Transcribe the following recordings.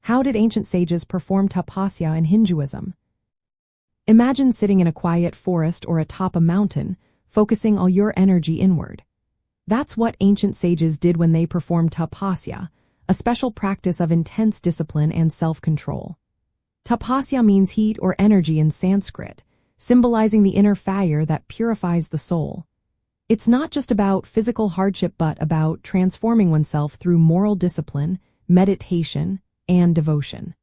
How did ancient sages perform tapasya in Hinduism? Imagine sitting in a quiet forest or atop a mountain, focusing all your energy inward. That's what ancient sages did when they performed tapasya, a special practice of intense discipline and self-control. Tapasya means heat or energy in Sanskrit, symbolizing the inner fire that purifies the soul. It's not just about physical hardship but about transforming oneself through moral discipline, meditation, and devotion.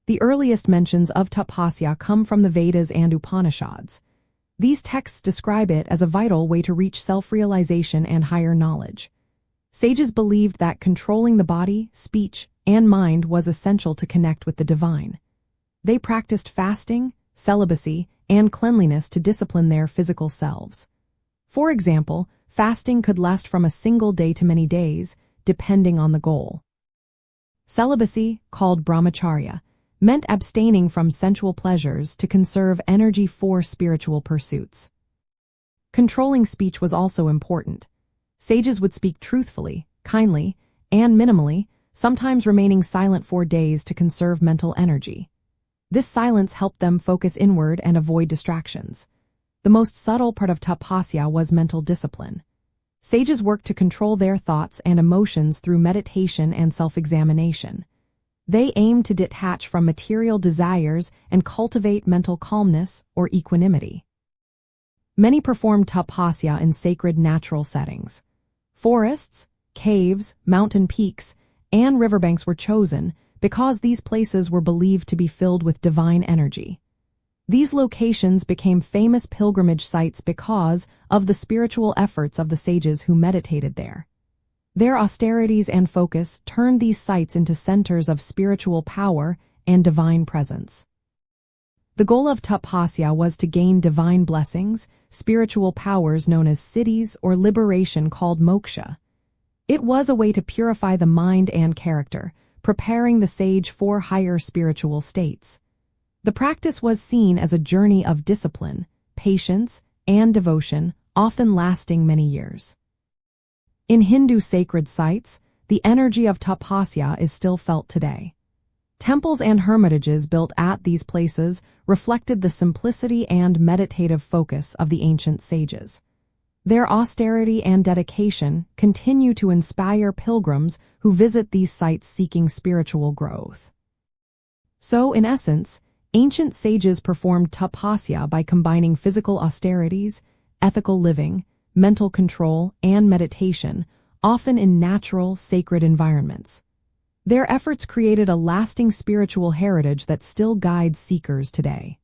The earliest mentions of tapasya come from the Vedas and Upanishads. These texts describe it as a vital way to reach self-realization and higher knowledge. Sages believed that controlling the body, speech, and mind was essential to connect with the divine. They practiced fasting, celibacy, and cleanliness to discipline their physical selves. For example, fasting could last from a single day to many days, depending on the goal. Celibacy, called brahmacharya, meant abstaining from sensual pleasures to conserve energy for spiritual pursuits. Controlling speech was also important. Sages would speak truthfully, kindly, and minimally, sometimes remaining silent for days to conserve mental energy. This silence helped them focus inward and avoid distractions. The most subtle part of tapasya was mental discipline. Sages worked to control their thoughts and emotions through meditation and self-examination. They aimed to detach from material desires and cultivate mental calmness or equanimity. Many performed tapasya in sacred natural settings. Forests, caves, mountain peaks, and riverbanks were chosen because these places were believed to be filled with divine energy. These locations became famous pilgrimage sites because of the spiritual efforts of the sages who meditated there. Their austerities and focus turned these sites into centers of spiritual power and divine presence. The goal of tapasya was to gain divine blessings, spiritual powers known as siddhis or liberation called moksha. It was a way to purify the mind and character, preparing the sage for higher spiritual states. The practice was seen as a journey of discipline, patience, and devotion, often lasting many years. In Hindu sacred sites, the energy of tapasya is still felt today. Temples and hermitages built at these places reflected the simplicity and meditative focus of the ancient sages. Their austerity and dedication continue to inspire pilgrims who visit these sites seeking spiritual growth. So, in essence, ancient sages performed tapasya by combining physical austerities, ethical living, mental control, and meditation, often in natural, sacred environments. Their efforts created a lasting spiritual heritage that still guides seekers today.